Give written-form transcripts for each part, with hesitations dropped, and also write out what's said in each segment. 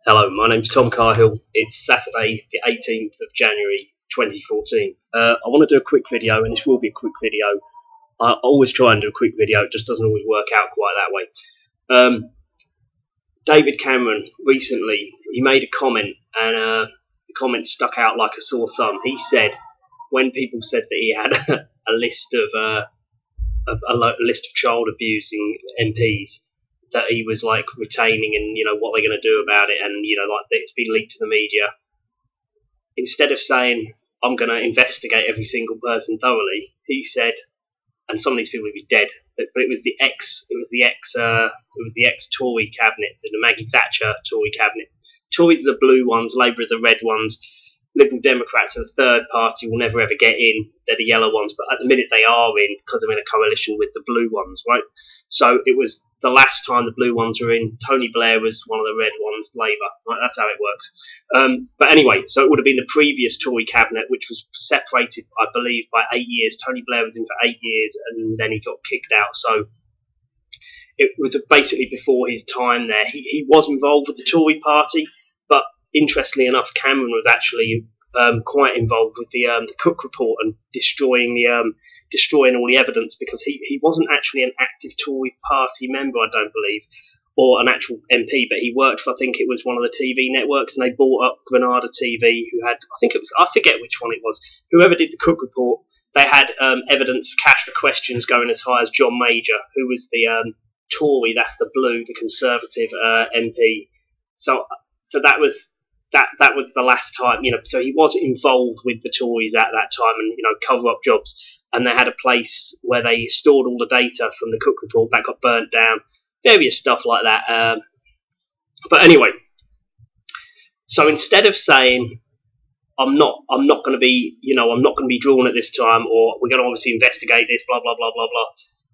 Hello, my name's Tom Cahill. It's Saturday, the 18th of January 2014. I want to do a quick video, and this will be a quick video. I always try and do a quick video, it just doesn't always work out quite that way. David Cameron, recently, he made a comment, and the comment stuck out like a sore thumb. He said, when people said that he had a list of child abusing MPs, that he was like retaining, and what they're going to do about it, and like that it's been leaked to the media. Instead of saying I'm going to investigate every single person thoroughly, he said, and some of these people would be dead. But it was the ex Tory cabinet, the Maggie Thatcher Tory cabinet. Tories are the blue ones, Labour are the red ones. Liberal Democrats are the third party, will never ever get in. They're the yellow ones, but at the minute they are in because they're in a coalition with the blue ones, right? So it was the last time the blue ones were in. Tony Blair was one of the red ones, Labour. Right? That's how it works. But anyway, so it would have been the previous Tory cabinet, which was separated, I believe, by 8 years. Tony Blair was in for 8 years, and then he got kicked out. So it was basically before his time there. He was involved with the Tory party, but interestingly enough, Cameron was actually quite involved with the Cook report and destroying all the evidence, because he wasn't actually an active Tory party member, I don't believe, or an actual MP, but he worked for, I think it was one of the TV networks, and they bought up Granada TV, who had, I forget which one it was, whoever did the Cook report, they had evidence of cash for questions going as high as John Major, who was the Tory, that's the blue, the Conservative MP. So that was the last time, so he was involved with the Tories at that time, and cover up jobs, and they had a place where they stored all the data from the Cook report that got burnt down, various stuff like that. But anyway, so instead of saying I'm not going to be drawn at this time, or we're going to obviously investigate this, blah blah blah blah blah,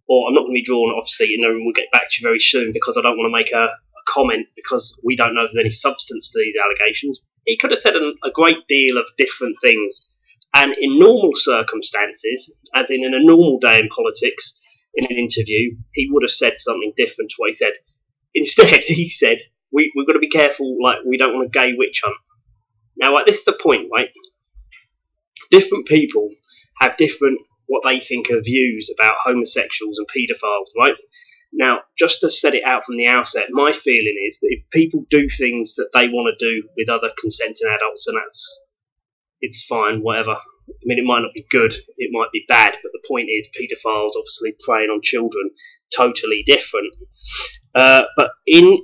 or I'm not going to be drawn, obviously, and we'll get back to you very soon, because I don't want to make a comment, because we don't know if there's any substance to these allegations. He could have said a great deal of different things, and in normal circumstances, as in a normal day in politics, in an interview, he would have said something different to what he said. Instead, he said, we've got to be careful, like, we don't want a gay witch hunt. Now, like, this is the point, right? Different people have different, what they think are views about homosexuals and paedophiles, right? Now, just to set it out from the outset, my feeling is that if people do things that they want to do with other consenting adults, and it's fine, whatever. I mean, it might not be good, it might be bad, but the point is, paedophiles obviously preying on children, totally different. But in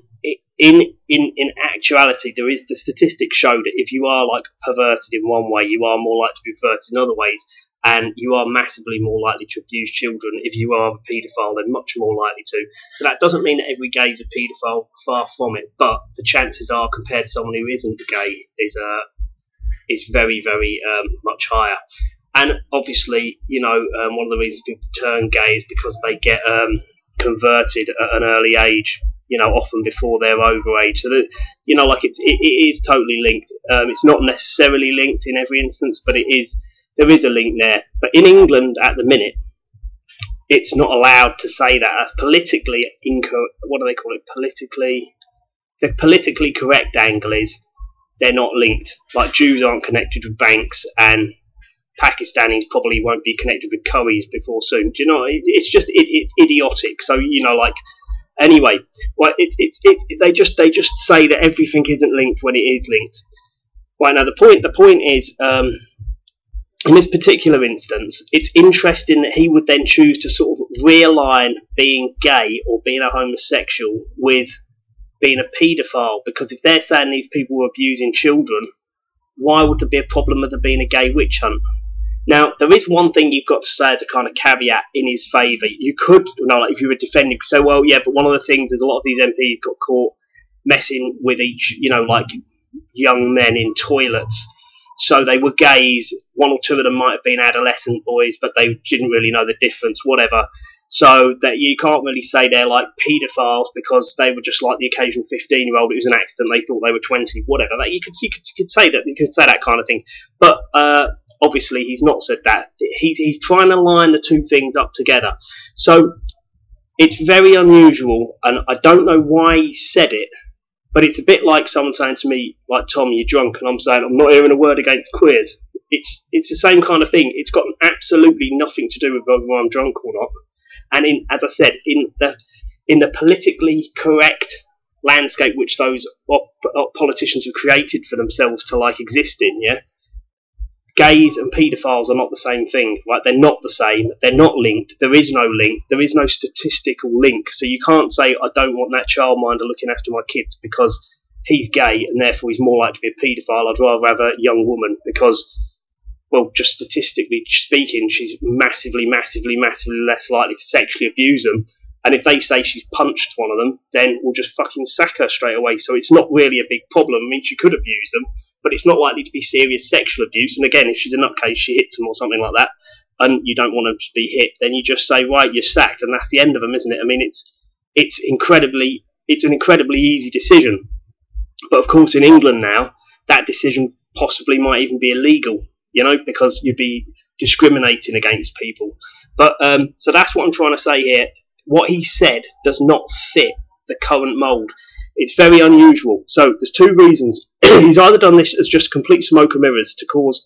actuality, there is, the statistics show that if you are like perverted in one way, you are more likely to be perverted in other ways, and you are massively more likely to abuse children. If you are a paedophile, they're much more likely to. So that doesn't mean that every gay is a paedophile, far from it, but the chances are, compared to someone who isn't gay, is very, very much higher. And obviously, one of the reasons people turn gay is because they get converted at an early age, often before they're over age. So that, like it is totally linked. It's not necessarily linked in every instance, but there is a link there. But in England at the minute, it's not allowed to say that. That's politically incorrect. What do they call it? The politically correct angle is they're not linked. Like, Jews aren't connected with banks, and Pakistanis probably won't be connected with curries before soon. Do you know? It's idiotic. So anyway, well, they just say that everything isn't linked when it is linked. Right, now the point is, in this particular instance, it's interesting that he would then choose to sort of realign being gay or being a homosexual with being a paedophile, because if they're saying these people were abusing children, why would there be a problem with there being a gay witch hunt? Now, there is one thing you've got to say as a kind of caveat in his favour. You could, if you were defending, you could say, well, yeah, but one of the things is a lot of these MPs got caught messing with like young men in toilets. So they were gays. One or two of them might have been adolescent boys, but they didn't really know the difference, whatever. So that you can't really say they're like paedophiles because they were just like the occasional 15-year-old. It was an accident. They thought they were 20, whatever. You could say that. You could say that kind of thing. But obviously, he's not said that. He's trying to line the two things up together. So it's very unusual, and I don't know why he said it. But it's a bit like someone saying to me, like, Tom, you're drunk, and I'm saying, I'm not hearing a word against queers. It's the same kind of thing. It's got absolutely nothing to do with whether I'm drunk or not. And as I said, in the politically correct landscape which those politicians have created for themselves to like exist in, yeah, gays and paedophiles are not the same thing. Like, they're not the same. They're not linked. There is no link. There is no statistical link. So you can't say, I don't want that childminder looking after my kids because he's gay and therefore he's more likely to be a paedophile. I'd rather have a young woman because, well, just statistically speaking, she's massively, massively, massively less likely to sexually abuse them. And if they say she's punched one of them, then we'll just fucking sack her straight away. So it's not really a big problem. I mean, she could abuse them, but it's not likely to be serious sexual abuse. And again, if she's a nutcase, she hits them or something like that, and you don't want them to be hit, then you just say, right, you're sacked, and that's the end of them, isn't it? I mean, it's an incredibly easy decision. But of course, in England now, that decision possibly might even be illegal, you know, because you'd be discriminating against people. But so that's what I'm trying to say here. What he said does not fit the current mould. It's very unusual. So there's two reasons. He's either done this as just complete smoke and mirrors to cause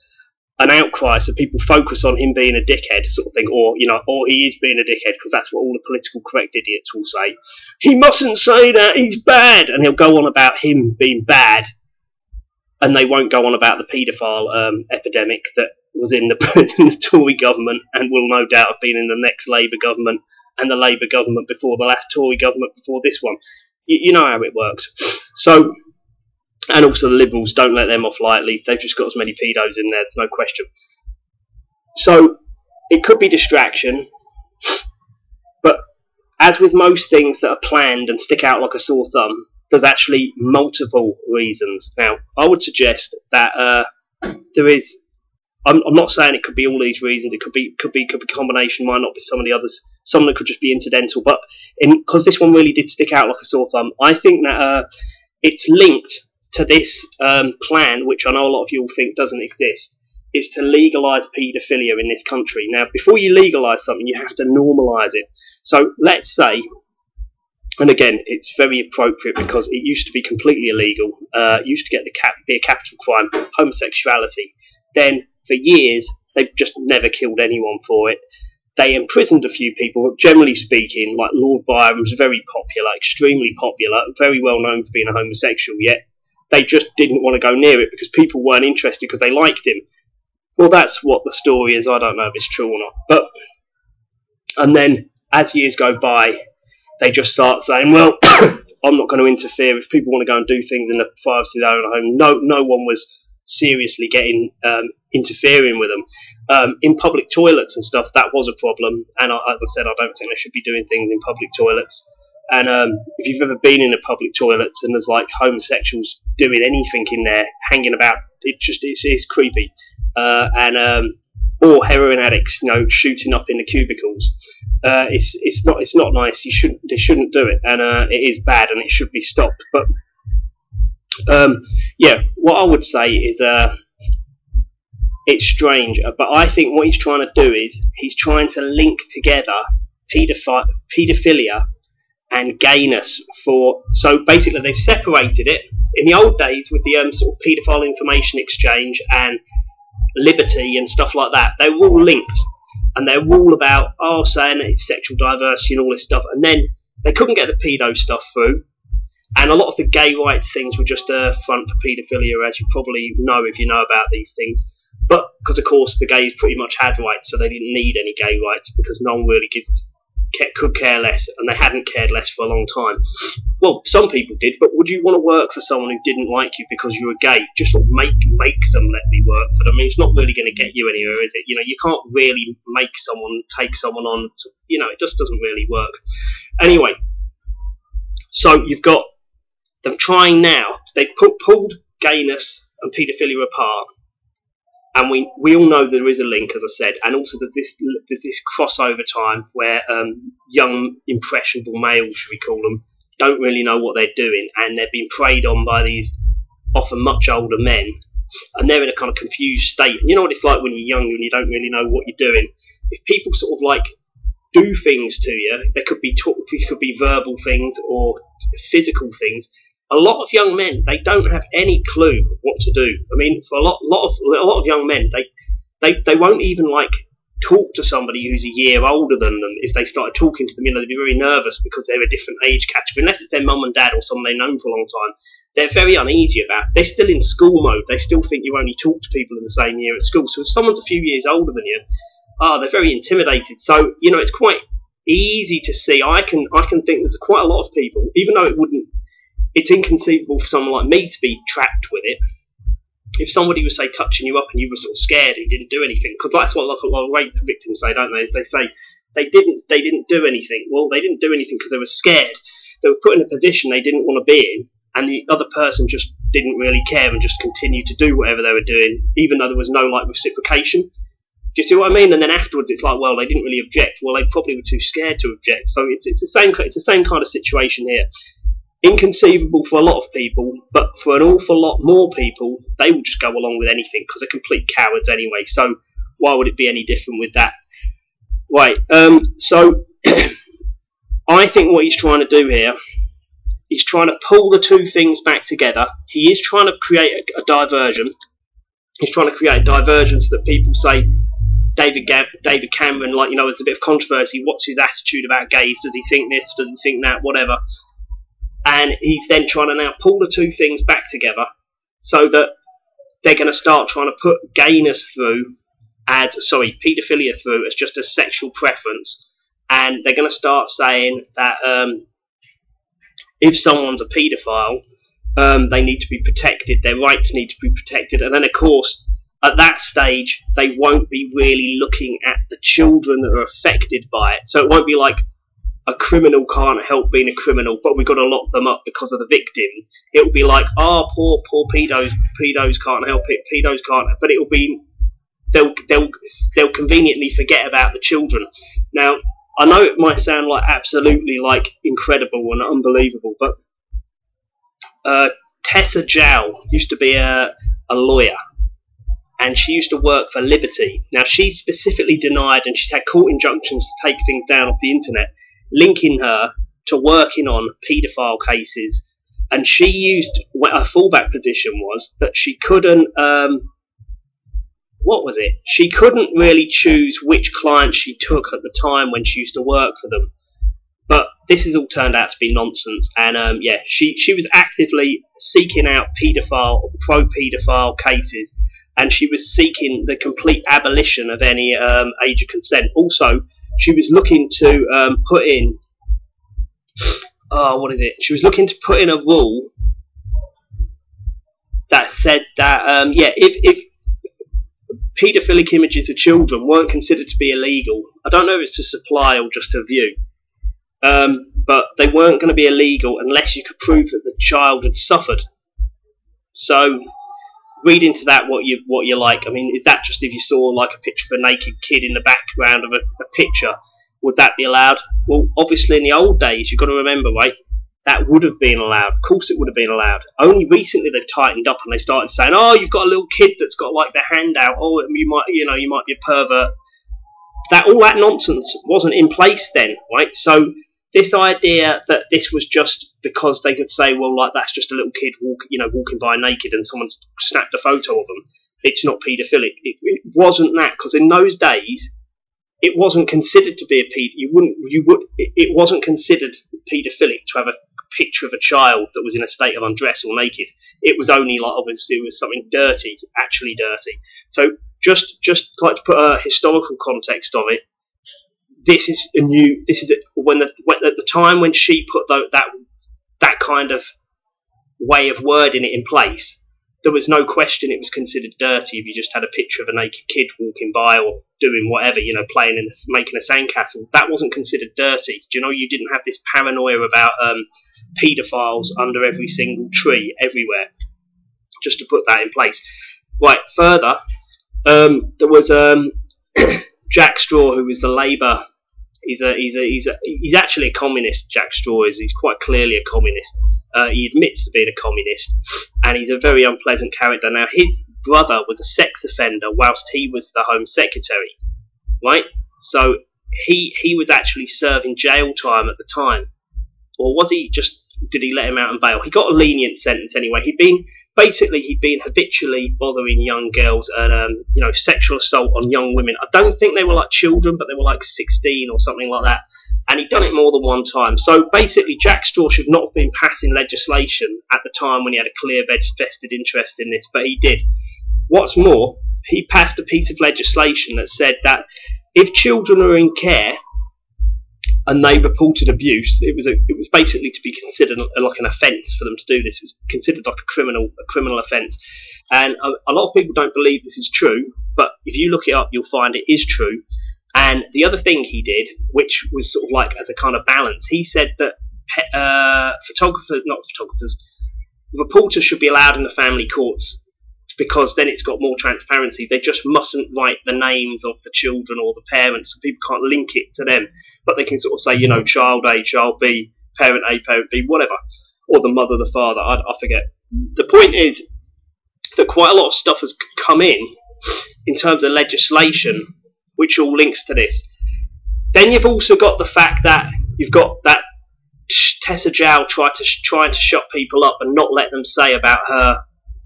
an outcry so people focus on him being a dickhead sort of thing, or, you know, or he is being a dickhead because that's what all the political correct idiots will say. He mustn't say that, he's bad, and he'll go on about him being bad, and they won't go on about the paedophile epidemic that was in the Tory government and will no doubt have been in the next Labour government and the Labour government before the last Tory government before this one. You know how it works. So, and also the Liberals, don't let them off lightly. They've just got as many pedos in there, there's no question. So it could be distraction, but as with most things that are planned and stick out like a sore thumb, there's actually multiple reasons. Now, I would suggest that there is. I'm not saying it could be all these reasons. It could be a combination. Might not be some of the others. Some that could just be incidental. But because this one really did stick out like a sore thumb, I think that it's linked to this plan, which I know a lot of you all think doesn't exist, is to legalise paedophilia in this country. Now, before you legalise something, you have to normalise it. So let's say, and again, it's very appropriate because it used to be completely illegal. It used to be a capital crime, homosexuality. Then, for years, they've just never killed anyone for it. They imprisoned a few people, generally speaking, like Lord Byron was very popular, extremely popular, very well known for being a homosexual, yet they just didn't want to go near it because people weren't interested because they liked him. Well, that's what the story is. I don't know if it's true or not. And then, as years go by, they just start saying, well, I'm not going to interfere. If people want to go and do things in the privacy of their own home, no one was seriously interfering with them. In public toilets and stuff, that was a problem, and as I said, I don't think they should be doing things in public toilets. And if you've ever been in a public toilets and there's like homosexuals doing anything in there, hanging about, it's creepy. Or heroin addicts, you know, shooting up in the cubicles. It's not nice. They shouldn't do it, and it is bad, and it should be stopped. But yeah, what I would say is it's strange, but I think what he's trying to do is he's trying to link together paedophilia and gayness. So basically they've separated it. In the old days with the sort of paedophile information exchange and liberty and stuff like that, they were all linked, and they're all about saying that it's sexual diversity and all this stuff, and then they couldn't get the pedo stuff through. And a lot of the gay rights things were just a front for paedophilia, as you probably know if you know about these things. But because, of course, the gays pretty much had rights, so they didn't need any gay rights because no one really could care less, and they hadn't cared less for a long time. Well, some people did, but would you want to work for someone who didn't like you because you were gay? Just sort of make them let me work for them. I mean, it's not really going to get you anywhere, is it? You know, you can't really make someone take someone on. You know, it just doesn't really work. Anyway, so you've got them trying now. They've pulled gayness and paedophilia apart, and we all know there is a link, as I said, and also there's this crossover time where young impressionable males, should we call them, don't really know what they're doing, and they're being preyed on by these often much older men, and they're in a kind of confused state. You know what it's like when you're young and you don't really know what you're doing. If people sort of like do things to you, these could be verbal things or physical things. a lot of young men, they don't have any clue what to do. I mean, for a lot of young men, they won't even like talk to somebody who's a year older than them. If they started talking to them, they'd be very nervous because they're a different age category. Unless it's their mum and dad or someone they've known for a long time, they're very uneasy about it. They're still in school mode. They still think you only talk to people in the same year at school. So if someone's a few years older than you, they're very intimidated. So, it's quite easy to see. I can think there's quite a lot of people, even though it's inconceivable for someone like me to be trapped with it. If somebody was, say, touching you up and you were sort of scared, he didn't do anything, because that's what like a lot of rape victims say, don't they? Is they say they didn't do anything. Well, they didn't do anything because they were scared. They were put in a position they didn't want to be in, and the other person just didn't really care and just continued to do whatever they were doing, even though there was no like reciprocation. Do you see what I mean? And then afterwards, it's like, well, they didn't really object. Well, they probably were too scared to object. So it's the same kind of situation here. Inconceivable for a lot of people, but for an awful lot more people, they will just go along with anything because they're complete cowards anyway. So why would it be any different with that? Right. So I think what he's trying to do here, he's trying to pull the two things back together. He is trying to create a diversion. He's trying to create a diversion so that people say David Cameron, like, there's a bit of controversy. What's his attitude about gays? Does he think this? Does he think that? Whatever. And he's then trying to now pull the two things back together so that they're going to start trying to put gayness through paedophilia through as just a sexual preference. And they're going to start saying that if someone's a paedophile, they need to be protected, their rights need to be protected. And then, of course, at that stage, they won't be really looking at the children that are affected by it. So it won't be like, a criminal can't help being a criminal, but we've got to lock them up because of the victims. It will be like, poor pedos can't help it, pedos can't. But it will be, they'll conveniently forget about the children. Now, I know it might sound like absolutely like incredible and unbelievable, but Tessa Jow used to be a lawyer, and she used to work for Liberty. Now, she specifically denied, and she's had court injunctions to take things down off the internet, linking her to working on paedophile cases. And she used, her fallback position was that she couldn't, she couldn't really choose which clients she took at the time when she used to work for them. But this has all turned out to be nonsense. And she was actively seeking out pro-paedophile cases, and she was seeking the complete abolition of any age of consent. Also, she was looking to put in, she was looking to put in a rule that said that, if paedophilic images of children weren't considered to be illegal, I don't know if it's to supply or just to view, but they weren't going to be illegal unless you could prove that the child had suffered. So, read into that what you like. I mean, is that just if you saw like a picture of a naked kid in the background of a picture, would that be allowed? Well, obviously in the old days, you've got to remember, right, that would have been allowed. Of course it would have been allowed. Only recently they've tightened up and they started saying, oh, you've got a little kid that's got like their hand out, oh, you might be a pervert. All that nonsense wasn't in place then, right? So this idea that this was just because they could say, well, like, that's just a little kid walking by naked and someone's snapped a photo of them, it's not paedophilic. It wasn't that, because in those days it wasn't considered to be it wasn't considered paedophilic to have a picture of a child that was in a state of undress or naked. It was only like, obviously, it was something dirty, actually dirty. So just like to put a historical context of it, when at the time when she put that kind of way of wording it in place, there was no question it was considered dirty if you just had a picture of a naked kid walking by or doing whatever, playing making a sandcastle. That wasn't considered dirty. You didn't have this paranoia about paedophiles under every single tree everywhere. Just to put that in place. Right, further, there was Jack Straw, who was the Labour. He's actually a communist. Jack Straw is. He's quite clearly a communist. He admits to being a communist, and he's a very unpleasant character. Now, his brother was a sex offender whilst he was the Home Secretary, right? So he was actually serving jail time at the time, or was he just did he let him out on bail? He got a lenient sentence anyway. He'd been habitually bothering young girls and sexual assault on young women. I don't think they were like children, but they were like 16 or something like that. And he'd done it more than one time. So basically, Jack Straw should not have been passing legislation at the time when he had a clear vested interest in this, but he did. What's more, he passed a piece of legislation that said that if children are in care and they reported abuse, it was basically to be considered like an offence for them to do this. It was considered like a criminal offence. And a lot of people don't believe this is true, but if you look it up, you'll find it is true. And the other thing he did, which was sort of like as a kind of balance, he said that reporters should be allowed in the family courts, because then it's got more transparency. They just mustn't write the names of the children or the parents, so people can't link it to them. But they can sort of say, child A, child B, parent A, parent B, whatever, or the mother, the father, I forget. The point is that quite a lot of stuff has come in terms of legislation, which all links to this. Then you've also got the fact that you've got that Tessa Jowell trying to shut people up and not let them say about her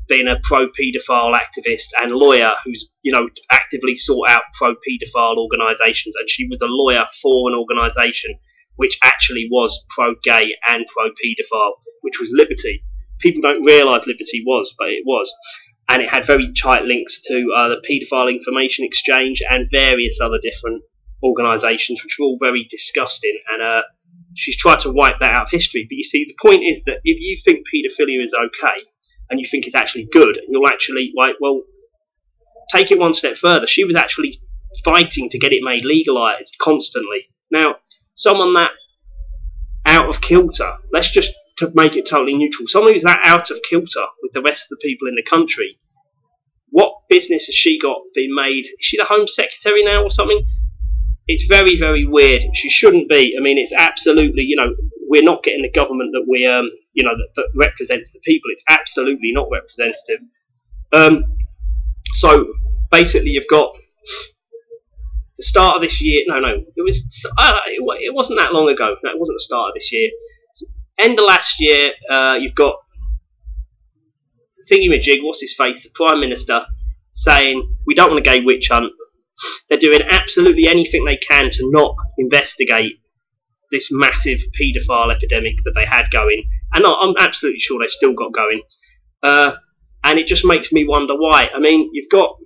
being a pro-paedophile activist and lawyer who's actively sought out pro-paedophile organisations, and she was a lawyer for an organisation which actually was pro-gay and pro-paedophile, which was Liberty. People don't realise Liberty was, but it was, and it had very tight links to the Paedophile Information Exchange and various other different organisations, which were all very disgusting, and she's tried to wipe that out of history. But you see, the point is that if you think paedophilia is okay, and you think it's actually good, and you'll actually, take it one step further. She was actually fighting to get it made legalised constantly. Now, someone that out of kilter, let's just to make it totally neutral, someone who's that out of kilter with the rest of the people in the country, what business has she got being made? Is she the Home Secretary now or something? It's very, very weird. She shouldn't be. I mean, it's absolutely, we're not getting the government that we, that represents the people. It's absolutely not representative. So basically, you've got the start of this year. It wasn't that long ago. No, it wasn't the start of this year. End of last year, you've got thingamajig, what's his face, the Prime Minister, saying we don't want a gay witch hunt. They're doing absolutely anything they can to not investigate this massive paedophile epidemic that they had going, and I'm absolutely sure they've still got going. And it just makes me wonder why. I mean, you've got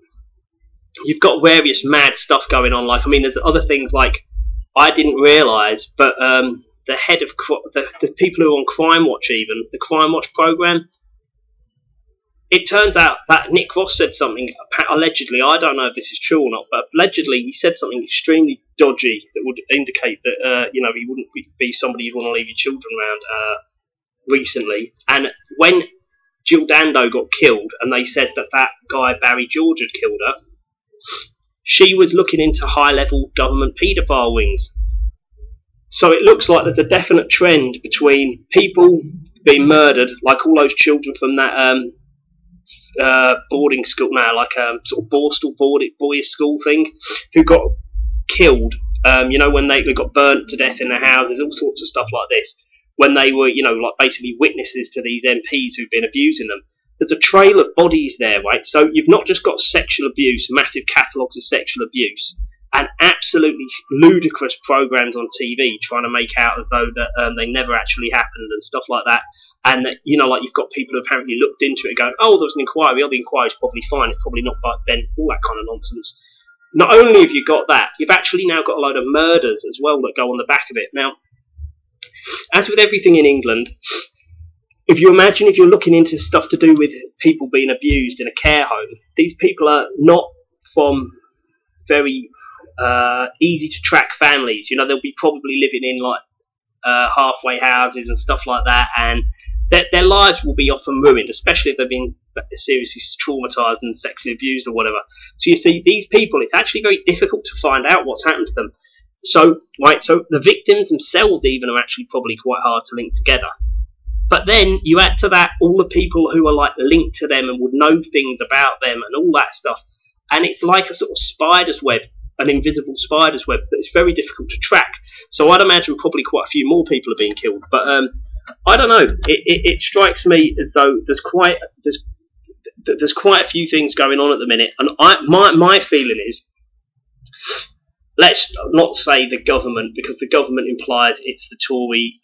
various mad stuff going on. There's other things like I didn't realise, but the head of the people who are on Crime Watch, even the Crime Watch program. It turns out that Nick Ross said something, allegedly, I don't know if this is true or not, but allegedly he said something extremely dodgy that would indicate that, he wouldn't be somebody you'd want to leave your children around recently. And when Jill Dando got killed, and they said that guy Barry George had killed her, she was looking into high-level government paedophile rings. So it looks like there's a definite trend between people being murdered, like all those children from that boarding school now, sort of Borstal boys school thing, who got killed. When they got burnt to death in their houses, all sorts of stuff like this. When they were, basically witnesses to these MPs who've been abusing them. There's a trail of bodies there, right? So you've not just got sexual abuse, massive catalogues of sexual abuse, and absolutely ludicrous programs on TV trying to make out as though that they never actually happened and stuff like that. And that, you've got people who apparently looked into it going, oh, there was an inquiry, the inquiry's probably fine, it's probably not back then, all that kind of nonsense. Not only have you got that, you've actually now got a load of murders as well that go on the back of it. Now, as with everything in England, if you imagine if you're looking into stuff to do with people being abused in a care home, these people are not from very easy to track families. They'll be probably living in halfway houses and stuff like that, and their lives will be often ruined, especially if they've been seriously traumatised and sexually abused or whatever. So you see, these people, it's actually very difficult to find out what's happened to them. So the victims themselves even are actually probably quite hard to link together. But then you add to that all the people who are linked to them and would know things about them and all that stuff, and it's like a sort of spider's web, an invisible spider's web that is very difficult to track. So I'd imagine probably quite a few more people are being killed. But I don't know. It strikes me as though there's quite a few things going on at the minute, and my feeling is, let's not say the government, because the government implies it's the Tory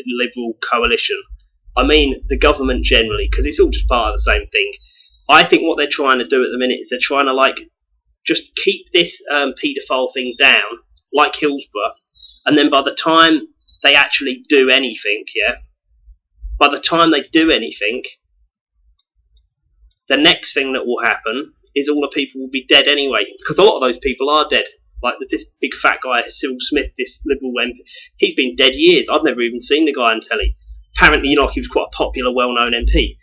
Liberal coalition. I mean the government generally, because it's all just part of the same thing. I think what they're trying to do at the minute is they're trying to just keep this paedophile thing down, like Hillsborough, and then by the time they actually do anything, by the time they do anything, the next thing that will happen is all the people will be dead anyway, because a lot of those people are dead. Like this big fat guy, Cyril Smith, this Liberal MP, he's been dead years. I've never even seen the guy on telly. Apparently, he was quite a popular, well-known MP.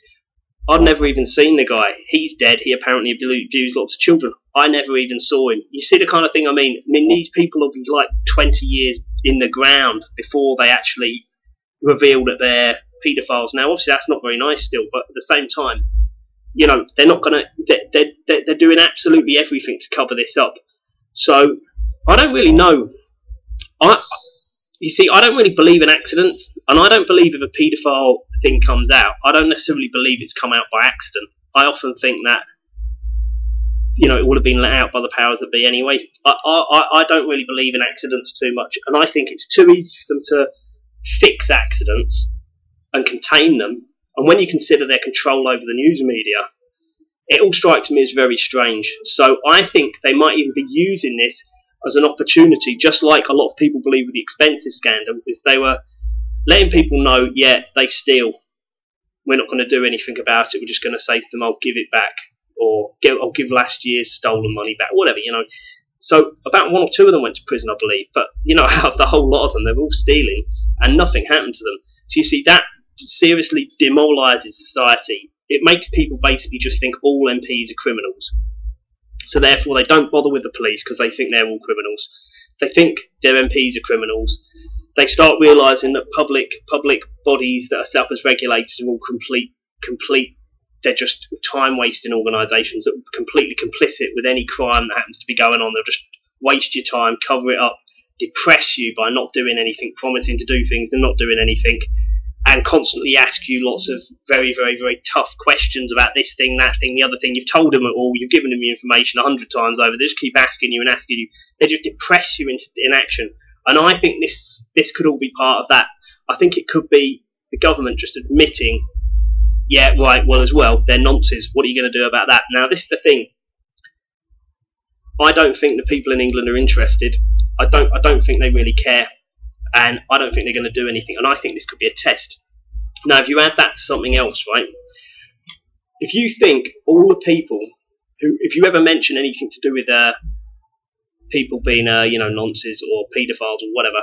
I'd never even seen the guy. He's dead. He apparently abused lots of children. I never even saw him. You see the kind of thing I mean? I mean, these people will be like 20 years in the ground before they actually reveal that they're paedophiles. Now, obviously, that's not very nice still, but at the same time, they're not going to... They're doing absolutely everything to cover this up. So, I don't really know. You see, I don't really believe in accidents, and I don't believe if a paedophile thing comes out, I don't necessarily believe it's come out by accident. I often think that, it would have been let out by the powers that be anyway. I don't really believe in accidents too much, and I think it's too easy for them to fix accidents and contain them, and when you consider their control over the news media, it all strikes me as very strange. So I think they might even be using this as an opportunity, just like a lot of people believe with the expenses scandal, is they were letting people know, they steal. We're not going to do anything about it. We're just going to say to them, I'll give it back, or I'll give last year's stolen money back, whatever, So about 1 or 2 of them went to prison, I believe. But, out of the whole lot of them, they were all stealing, and nothing happened to them. So you see, that seriously demoralises society. It makes people basically just think all MPs are criminals. So therefore they don't bother with the police because they think they're all criminals. They think their MPs are criminals. They start realising that public bodies that are set up as regulators are all complete. They're just time-wasting organisations that are completely complicit with any crime that happens to be going on. They'll just waste your time, cover it up, depress you by not doing anything, promising to do things and not doing anything, and constantly ask you lots of very, very, very tough questions about this thing, that thing, the other thing. You've told them it all. You've given them the information 100 times over. They just keep asking you and asking you. They just depress you into inaction. And I think this could all be part of that. I think it could be the government just admitting, as well, they're nonces. What are you going to do about that? Now, this is the thing. I don't think the people in England are interested. I don't think they really care. And I don't think they're going to do anything. And I think this could be a test. Now, if you add that to something else, right? If you think all the people who, if you ever mention anything to do with people being, nonces or paedophiles or whatever,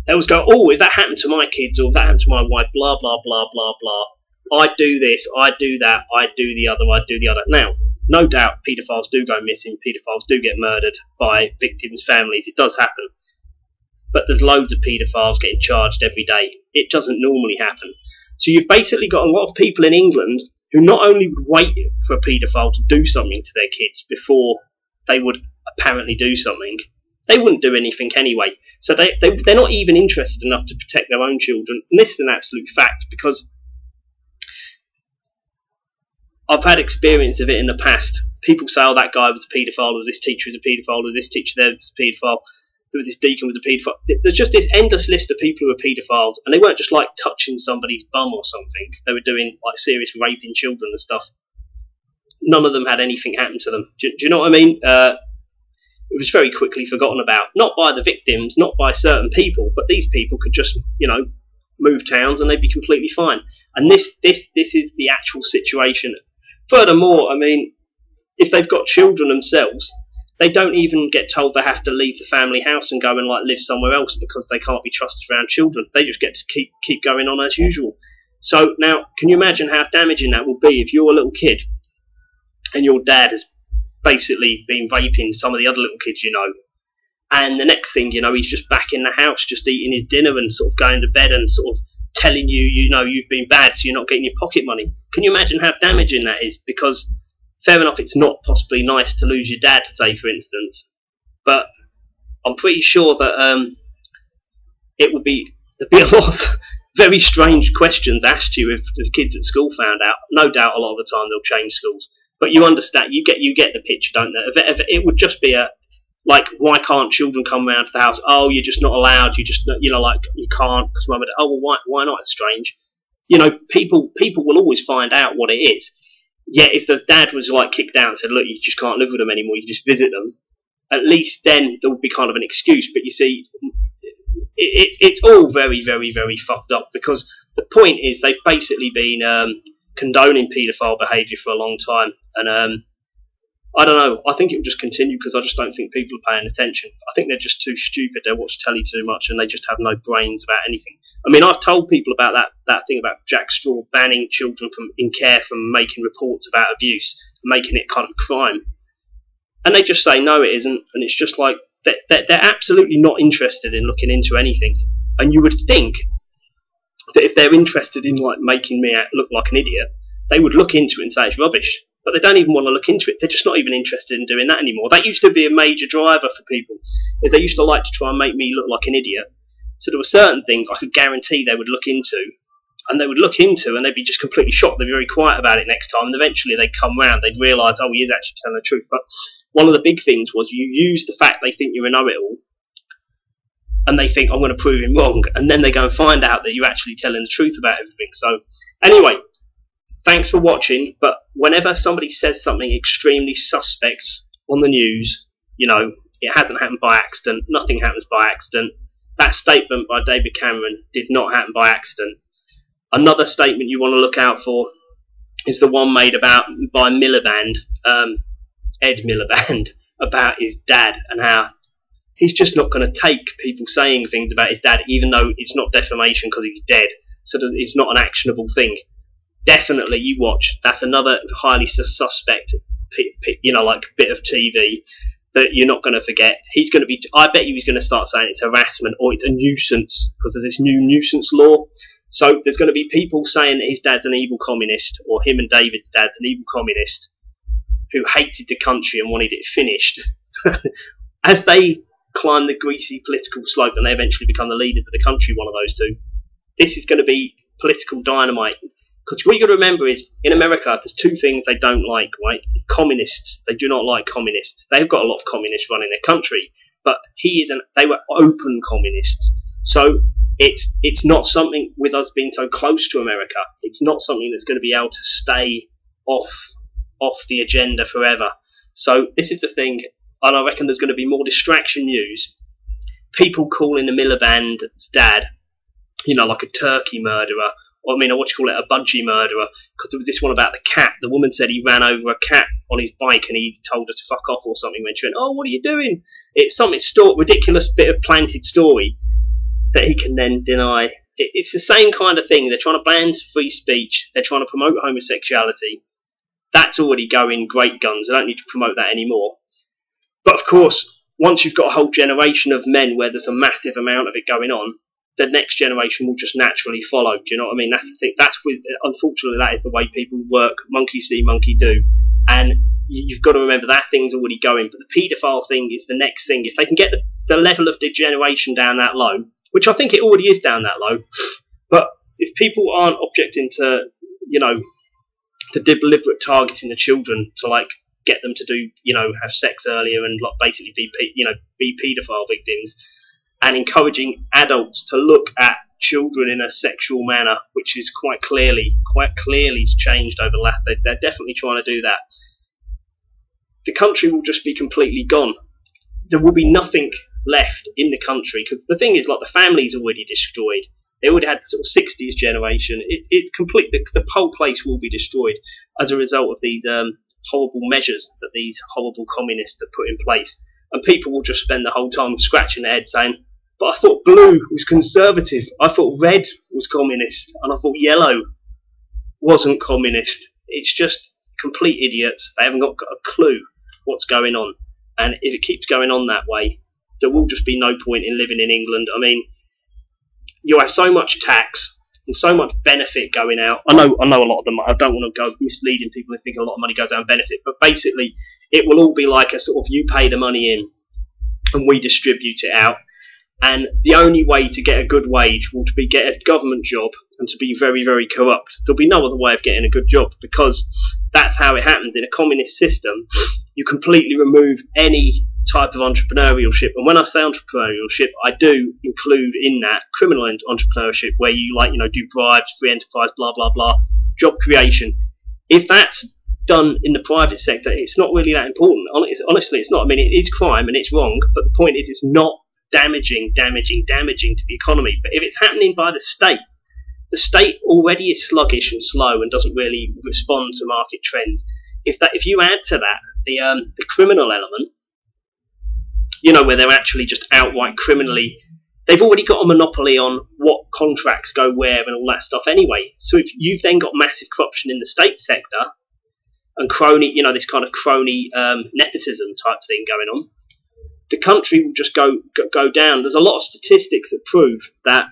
they always go, oh, if that happened to my kids or if that happened to my wife, blah, blah, blah, blah, blah. I'd do this, I'd do that, I'd do the other, I'd do the other. Now, no doubt paedophiles do go missing. Paedophiles do get murdered by victims' families. It does happen. But there's loads of paedophiles getting charged every day. It doesn't normally happen. So you've basically got a lot of people in England who not only would wait for a paedophile to do something to their kids before they would apparently do something, they wouldn't do anything anyway. So they're not even interested enough to protect their own children. And this is an absolute fact, because I've had experience of it in the past. People say, oh, that guy was a paedophile, or this teacher was a paedophile, or this teacher there was a paedophile. There was this deacon was a paedophile. There's just this endless list of people who are paedophiles, and they weren't just like touching somebody's bum or something. They were doing like serious raping children and stuff. None of them had anything happen to them. Do you know what I mean? It was very quickly forgotten about, not by the victims, not by certain people, but these people could just, move towns and they'd be completely fine. And this is the actual situation. Furthermore, I mean, if they've got children themselves, they don't even get told they have to leave the family house and go and live somewhere else because they can't be trusted around children. They just get to keep going on as usual. So now, can you imagine how damaging that will be if you're a little kid and your dad has basically been raping some of the other little kids and the next thing he's just back in the house just eating his dinner and sort of going to bed and sort of telling you you've been bad, so you're not getting your pocket money. Can you imagine how damaging that is? Because fair enough, it's not possibly nice to lose your dad, say, for instance, but I'm pretty sure that there'd be a lot of very strange questions asked you if the kids at school found out. No doubt a lot of the time they'll change schools, but you understand, you get the picture, don't you? If it would just be like, why can't children come round to the house? Oh, you're just not allowed. You just, like, you can't because mum and dad. Oh, well, why not? It's strange. People will always find out what it is. Yet if the dad was like kicked out and said, look, you just can't live with them anymore, you just visit them, at least then there would be kind of an excuse. But you see, it's all very, very, very fucked up, because the point is they've basically been condoning paedophile behaviour for a long time, and I don't know, I think it will just continue, because I just don't think people are paying attention. I think they're just too stupid, they watch telly too much, and they just have no brains about anything. I mean, I've told people about that thing about Jack Straw banning children in care from making reports about abuse, making it kind of a crime. And they just say, no, it isn't, and it's just like, they're absolutely not interested in looking into anything. And you would think that if they're interested in like making me look like an idiot, they would look into it and say it's rubbish. But they don't even want to look into it. They're just not even interested in doing that anymore. That used to be a major driver for people, is they used to like to try and make me look like an idiot. So there were certain things I could guarantee they would look into, and they'd be just completely shocked. They'd be very quiet about it next time, and eventually they'd come round, they'd realise, oh, he is actually telling the truth. But one of the big things was, you use the fact they think you're a know-it-all, and they think, I'm going to prove him wrong, and then they go and find out that you're actually telling the truth about everything. So anyway, thanks for watching. But whenever somebody says something extremely suspect on the news, it hasn't happened by accident. Nothing happens by accident. That statement by David Cameron did not happen by accident. Another statement you want to look out for is the one made by Miliband, Ed Miliband, about his dad, and how he's just not going to take people saying things about his dad, even though it's not defamation because he's dead. So it's not an actionable thing. Definitely, you watch. That's another highly suspect, like bit of TV that you're not going to forget. He's going to be. I bet you he's going to start saying it's harassment or it's a nuisance, because there's this new nuisance law. So there's going to be people saying that his dad's an evil communist, or him and David's dad's an evil communist who hated the country and wanted it finished. As they climb the greasy political slope and they eventually become the leaders of the country, one of those two, this is going to be political dynamite. Because what you've got to remember is, in America, there's two things they don't like, right? It's communists. They do not like communists. They've got a lot of communists running their country, but they were open communists. So it's not something, with us being so close to America, it's not something that's going to be able to stay off the agenda forever. So this is the thing, and I reckon there's going to be more distraction news. People calling the Miliband's dad, like a turkey murderer, or a budgie murderer, because there was this one about the cat. The woman said he ran over a cat on his bike and he told her to fuck off or something when she went, oh, what are you doing? It's some ridiculous bit of planted story that he can then deny. It's the same kind of thing. They're trying to ban free speech. They're trying to promote homosexuality. That's already going great guns. I don't need to promote that anymore. But of course, once you've got a whole generation of men where there's a massive amount of it going on, the next generation will just naturally follow. Do you know what I mean? That's the thing. Unfortunately, that is the way people work. Monkey see, monkey do. And you've got to remember that thing's already going. But the paedophile thing is the next thing. If they can get the level of degeneration down that low, which I think it already is down that low, but if people aren't objecting to, the deliberate targeting of children to like get them to do, have sex earlier and like basically be paedophile victims, and encouraging adults to look at children in a sexual manner, which is quite clearly changed over the last. They're definitely trying to do that. The country will just be completely gone. There will be nothing left in the country, because the thing is, like, the family's already destroyed. They already had the sort of 60s generation. It's complete. The whole place will be destroyed as a result of these horrible measures that these horrible communists have put in place. And people will just spend the whole time scratching their head saying, but I thought blue was conservative, I thought red was communist, and I thought yellow wasn't communist. It's just complete idiots. They haven't got a clue what's going on. And if it keeps going on that way, there will just be no point in living in England. I mean, you have so much tax and so much benefit going out. I know a lot of them. I don't want to go misleading people and think a lot of money goes out in benefit, but basically it will all be like a sort of, you pay the money in and we distribute it out. And the only way to get a good wage will to be get a government job and to be very, very corrupt. There'll be no other way of getting a good job, because that's how it happens in a communist system. You completely remove any type of entrepreneurship, and when I say entrepreneurship, I do include in that criminal entrepreneurship, where you do bribes, free enterprise, blah blah blah, job creation. If that's done in the private sector, it's not really that important. Honestly, it's not. I mean, it is crime and it's wrong, but the point is, it's not damaging to the economy. But if it's happening by the state already is sluggish and slow and doesn't really respond to market trends. If you add to that the criminal element, where they're actually just outright criminally, they've already got a monopoly on what contracts go where and all that stuff anyway. So if you've then got massive corruption in the state sector and crony, this kind of crony nepotism type thing going on, the country will just go down. There's a lot of statistics that prove that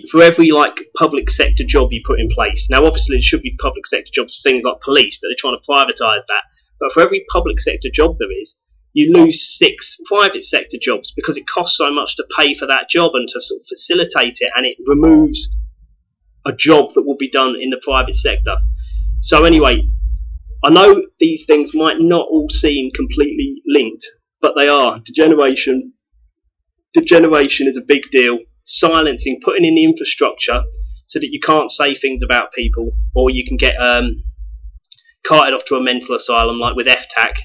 for every public sector job you put in place, now obviously it should be public sector jobs for things like police, but they're trying to privatise that. But for every public sector job there is, you lose 6 private sector jobs, because it costs so much to pay for that job and to sort of facilitate it, and it removes a job that will be done in the private sector. So anyway, I know these things might not all seem completely linked, but they are. Degeneration is a big deal. Silencing, putting in the infrastructure so that you can't say things about people, or you can get carted off to a mental asylum, like with FTAC,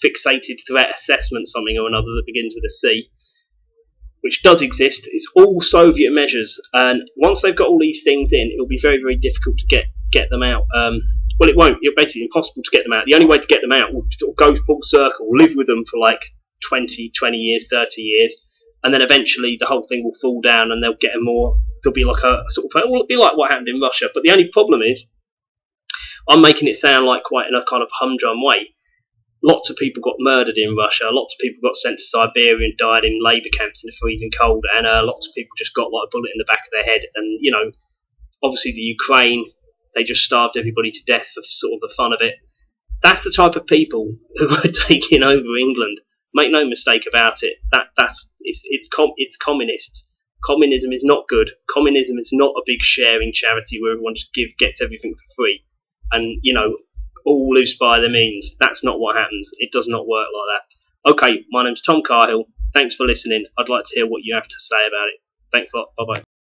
fixated threat assessment, something or another that begins with a C, which does exist. It's all Soviet measures, and once they've got all these things in, it'll be very, very difficult to get them out. Well, it won't. It's basically impossible to get them out. The only way to get them out will sort of go full circle, live with them for 20 years, 30 years, and then eventually the whole thing will fall down, and they'll get there'll be it'll be like what happened in Russia. But the only problem is, I'm making it sound like quite in a kind of humdrum way. Lots of people got murdered in Russia. Lots of people got sent to Siberia and died in labour camps in the freezing cold, and lots of people just got a bullet in the back of their head. And obviously the Ukraine, they just starved everybody to death for sort of the fun of it. That's the type of people who are taking over England. Make no mistake about it. It's communists. Communism is not good. Communism is not a big sharing charity where everyone just gets everything for free, and all lives by the means. That's not what happens. It does not work like that. Okay, my name's Tom Cahill. Thanks for listening. I'd like to hear what you have to say about it. Thanks a lot. Bye bye.